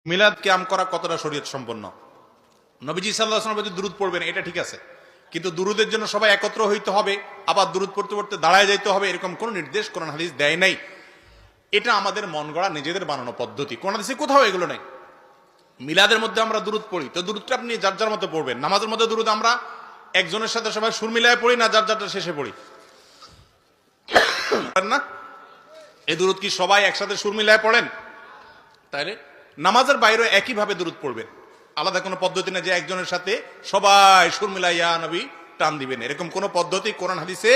মিলাদ কিয়াম করা কতটা শরীয়ত সম্পন্ন? নবীজি সাল্লাল্লাহু আলাইহি ওয়াসাল্লাম প্রতি দুরূদ পড়বেন, এটা ঠিক আছে, কিন্তু দুরূদের জন্য সবাই একত্র হইতে হবে, আবার দুরূদ পড়তে পড়তে দাঁড়ায় যাইতে হবে, এরকম কোন নির্দেশ কোরআন হাদিস দেয় নাই। এটা আমাদের মন গড়া নিজেদের বানানো পদ্ধতি, কোরআন হাদিসে কোথাও এগুলো নাই। মিলাদের মধ্যে আমরা দুরূদ পড়ি, তো দুরূদটা আপনি যার যার মতো পড়বেন। নামাজের মধ্যে দুরূদ আমরা একজনের সাথে সবাই সুর মিলায় পড়ি না, যার যারটা শেষে পড়ি না? এই দুরূদ কি সবাই একসাথে সুর মিলায় পড়েন? তাইলে নামাজের বাইরে একইভাবে দুরূদ পড়বেন, আলাদা কোনো পদ্ধতি না যে একজনের সাথে সবাই সুর মিলাইয়া নবী টান দিবেন, এরকম কোনো পদ্ধতি কোরআন হাদিসে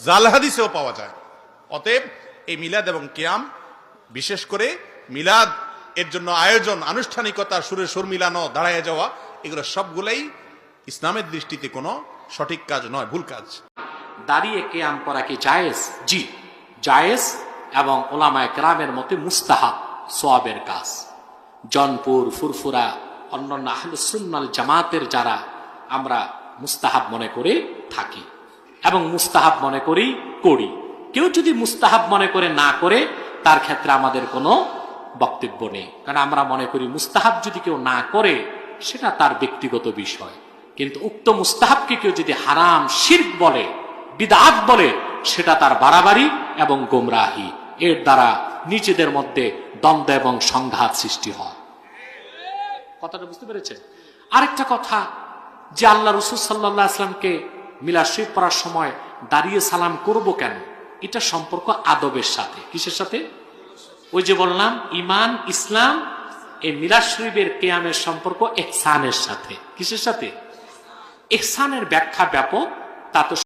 জাল হাদিসেও পাওয়া যায়। অতএব এই মিলাদ এবং কিয়াম, বিশেষ করে মিলাদ এর জন্য আয়োজন, আনুষ্ঠানিকতা, সুরে সুর মিলানো, দাঁড়ায় যাওয়া, এগুলো সবগুলাই ইসলামের দৃষ্টিতে কোনো সঠিক কাজ নয়, ভুল কাজ। দাঁড়িয়ে কিয়াম করা কি জায়েজ? জি, জায়েজ, এবং ওলামায়ে কেরামের মতে মুস্তাহাব, সওয়াবের কাজ। জনপুর, ফুরফুরা, অন্যান্য আহলুস সুন্নাল জামাতের যারা, আমরা মুস্তাহাব মনে করে থাকি এবং মুস্তাহাব মনে করি। কেউ যদি মুস্তাহাব মনে করে না করে, তার ক্ষেত্রে আমাদের কোনো বক্তব্য নেই, কারণ আমরা মনে করি মুস্তাহাব যদি কেউ না করে সেটা তার ব্যক্তিগত বিষয়, কিন্তু উক্ত মুস্তাহাবকে কেউ যদি হারাম, শিরক বলে, বিদআত বলে, সেটা তার বাড়াবাড়ি এবং গোমরাহি। এর দ্বারা নিজেদের মধ্যে দ্বন্দ্ব এবং সংঘাত সৃষ্টি হয়। কথাটা বুঝতে পেরেছেন? আরেকটা কথা, যে আল্লাহ রাসূল সাল্লাল্লাহু আলাইহি ওয়াসাল্লামকে মিলাদ শরীফ পড়ার সময় দাঁড়িয়ে সালাম করব কেন, এটা সম্পর্ক আদবের সাথে। কিসের সাথে? ওই যে বললাম, ঈমান, ইসলাম, এই মিলাদ শরীফের কিয়ামের সম্পর্ক ইহসানের সাথে। কিসের সাথে? ইহসানের ব্যাখ্যা ব্যাপক, তা তো